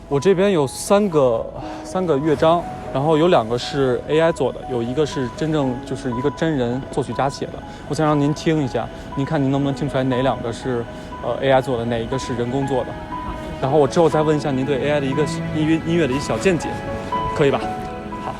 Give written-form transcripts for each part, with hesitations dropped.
我这边有三个乐章，然后有2个是 AI 做的，有一个是真正就是一个真人作曲家写的。我想让您听一下，您看您能不能听出来哪2个是AI 做的，哪一个是人工做的？然后我之后再问一下您对 AI 的一个音乐的一小见解，可以吧？好。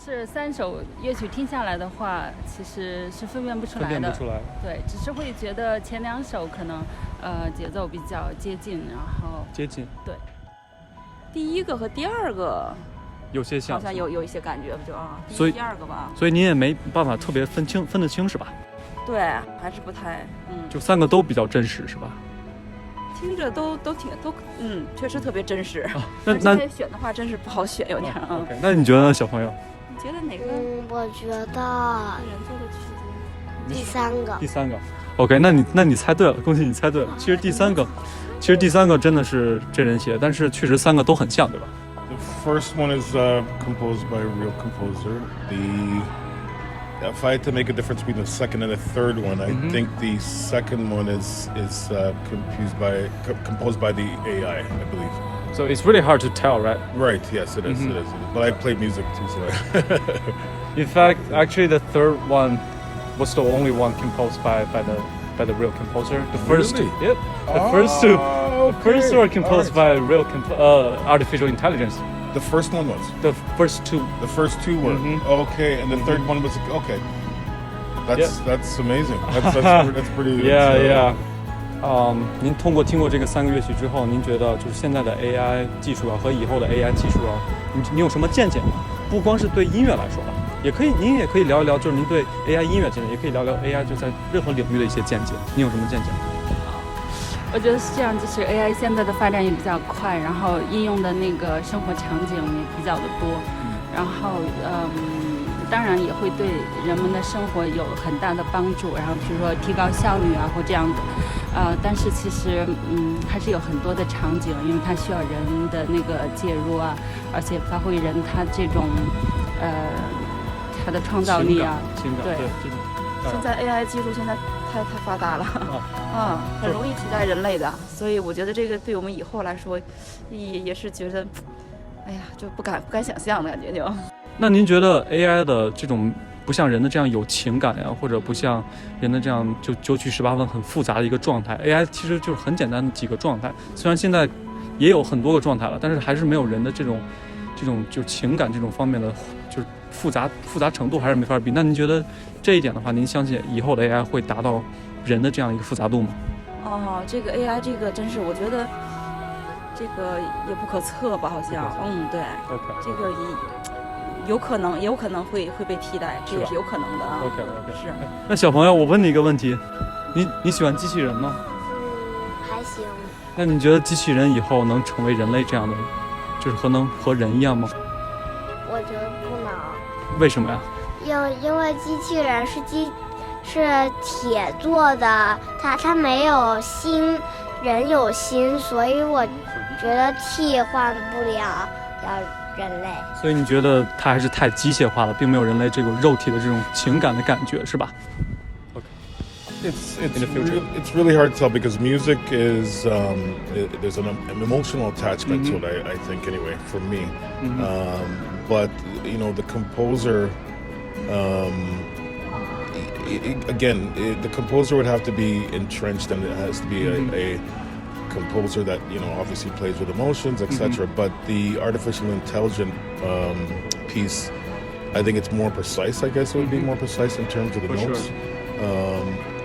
是3首乐曲听下来的话，其实是分辨不出来的。分辨不出来。对，只是会觉得前2首可能节奏比较接近，然后接近。对。第一个和第2个有些像，好像有一些感觉，不就所以第2个吧。所以您也没办法特别分得清是吧？对，还是不太就3个都比较真实是吧？听着都确实特别真实。那选的话真是不好选，有点OK， 那你觉得呢，小朋友？你觉得哪个？我觉得第3个。OK， 那你猜对了，恭喜你猜对了。其实第三个真的是真人写的，但是确实3个都很像，对吧？ The first one is composed by a real composer. If I had to make a difference between the second and the third one, I think the second one is composed by the AI, I believe. So it's really hard to tell, right? Right. Yes, it is. It is. But I play music too, so. In fact, actually, the third one was the only one composed by the real composer. The first, really? Yep. The first two are composed by real artificial intelligence. The first one was. The first two. The first 2 were. Okay, and the third one was okay. That's amazing. That's pretty. Yeah. 您听过这个3个乐曲之后，您觉得就是现在的 AI 技术和以后的 AI 技术你有什么见解吗？不光是对音乐来说吧，您也可以聊一聊，就是您对 AI 音乐见解，也可以聊聊 AI 就在任何领域的一些见解。您有什么见解？我觉得是这样，就是 AI 现在的发展也比较快，然后应用的那个生活场景也比较的多，然后当然也会对人们的生活有很大的帮助，然后比如说提高效率或这样的，但是其实还是有很多的场景，因为它需要人的那个介入而且发挥人他这种他的创造力情感对这种。现在 AI 技术太发达了很容易取代人类的，所以我觉得这个对我们以后来说，也是觉得，哎呀，就不敢想象的感觉就。那您觉得 AI 的这种不像人的这样有情感或者不像人的这样就9曲18分很复杂的一个状态 ，AI 其实就是很简单的几个状态，虽然现在也有很多个状态了，但是还是没有人的这种就情感这种方面的就是复杂程度还是没法比。那您觉得这一点的话，您相信以后的 AI 会达到人的这样一个复杂度吗？这个 AI 这个真是我觉得这个也不可测吧，好像对 OK， 这个有可能会被替代，这也是有可能的OK， 是。那小朋友，我问你一个问题，你喜欢机器人吗？还行。那你觉得机器人以后能成为人类这样的，就是能和人一样吗？我觉得不能。为什么呀？因为机器人是铁做的，它没有心，人有心，所以我觉得替换不了人类。所以你觉得它还是太机械化了，并没有人类这种肉体的这种情感的感觉，是吧？ It's really hard to tell because music is there's an emotional attachment to it. I think anyway for me, but the composer. The composer would have to be entrenched, and it has to be a composer that obviously plays with emotions, etc. But the artificial intelligence piece, I think it's more precise. I guess it would be more precise in terms of the For notes. sure.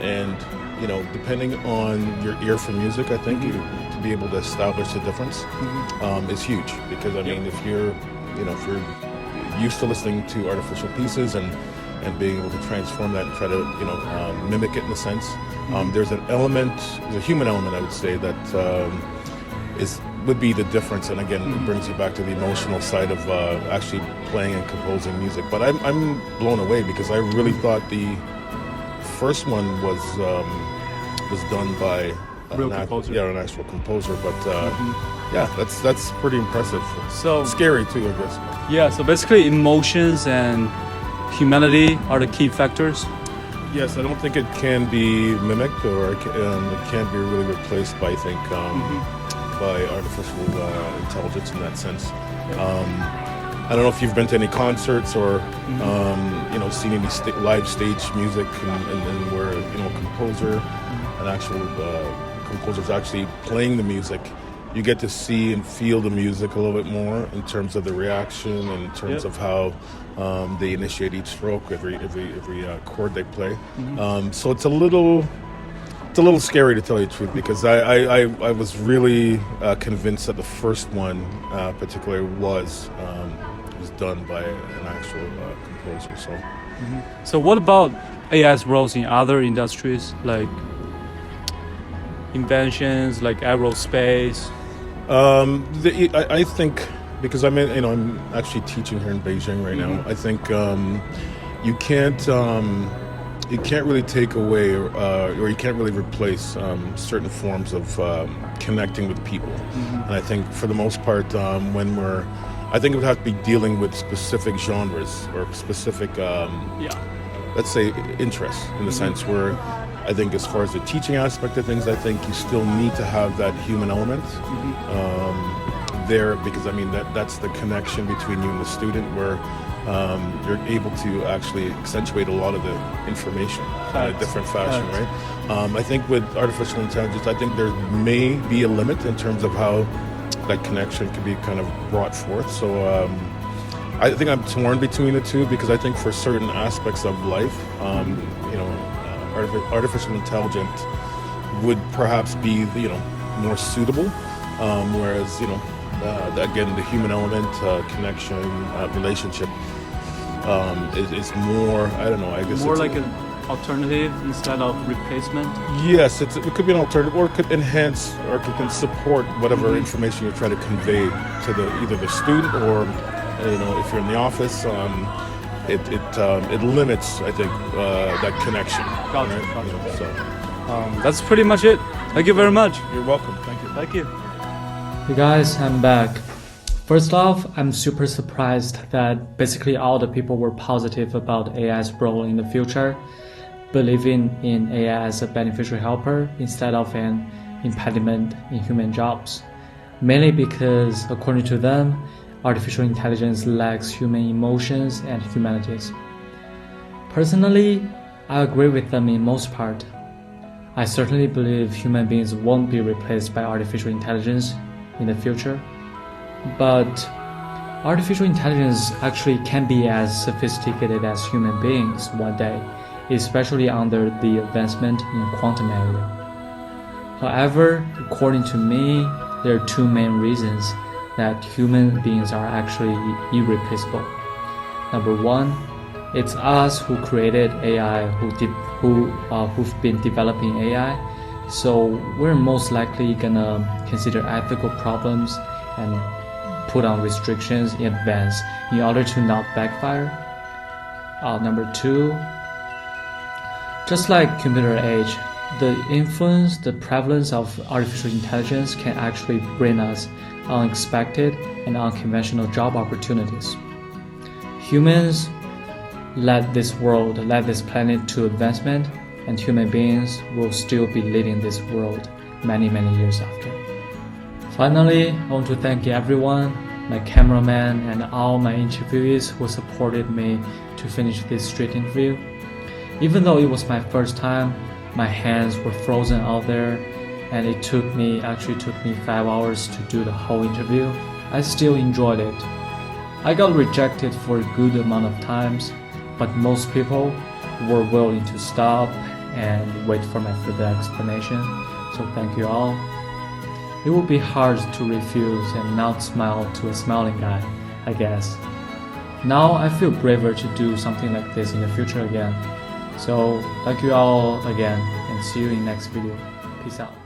And you know, depending on your ear for music, I think you, to be able to establish the difference is huge. Because I mean, if you're used to listening to artificial pieces and being able to transform that and try to mimic it in a sense, there's a human element, I would say, that would be the difference. And again, it brings you back to the emotional side of actually playing and composing music. But I'm blown away because I really thought the first one was done by Real composer. an actual composer. But yeah, that's pretty impressive. So Scary too, I guess. yeah, so basically emotions and humanity are the key factors. Yes, I don't think it can be mimicked, or it can't be really replaced by, I think, by artificial intelligence in that sense. I don't know if you've been to any concerts or seen any live stage music, and where a composer, an actual composer's actually playing the music. You get to see and feel the music a little bit more in terms of the reaction and in terms of how they initiate each stroke, every chord they play. So it's a little scary, to tell you the truth, because I was really convinced that the first one, particularly, was done by an actual composer. So what about AI's roles in other industries, like inventions, like aerospace? I think, because I'm actually teaching here in Beijing right now. I think you can't really take away or you can't really replace certain forms of connecting with people. And I think for the most part, I think it would have to be dealing with specific genres or specific, let's say, interests, in the sense where I think as far as the teaching aspect of things, I think you still need to have that human element there, because that's the connection between you and the student, where you're able to actually accentuate a lot of the information in a different fashion, right? I think with artificial intelligence, I think there may be a limit in terms of how that connection can be kind of brought forth. So I think I'm torn between the two, because I think for certain aspects of life, artificial intelligence would perhaps be more suitable, whereas again, the human element, connection, relationship is more, I don't know, I guess More it's like an alternative instead of replacement? Yes, it could be an alternative, or it could enhance, or it can support whatever information you're trying to convey to either the student, or if you're in the office. It limits, I think, that connection. Gotcha, right? gotcha. So That's pretty much it. Thank you very much. you're welcome. Thank you. Thank you. Hey guys, I'm back. First off, I'm super surprised that basically all the people were positive about AI's role in the future, believing in AI as a beneficial helper instead of an impediment in human jobs. Mainly because, according to them, artificial intelligence lacks human emotions and humanities. Personally, I agree with them in most part. I certainly believe human beings won't be replaced by artificial intelligence in the future. But artificial intelligence actually can be as sophisticated as human beings one day, especially under the advancement in quantum area. However, according to me, there are two main reasons that human beings are actually irreplaceable. Number one, it's us who created AI, who've been developing AI, so we're most likely gonna consider ethical problems and put on restrictions in advance in order to not backfire. Number two, just like computer age, the influence, the prevalence of artificial intelligence can actually bring us unexpected and unconventional job opportunities. Humans led this planet to advancement, and human beings will still be leading this world many, many years after. Finally, I want to thank everyone, my cameraman and all my interviewees who supported me to finish this street interview. Even though it was my first time, my hands were frozen out there, and it took me 5 hours to do the whole interview. I still enjoyed it. I got rejected for a good amount of times, but most people were willing to stop and wait for my further explanation, so thank you all. It would be hard to refuse and not smile to a smiling guy, I guess. Now I feel braver to do something like this in the future again. So thank you all again and see you in next video. Peace out.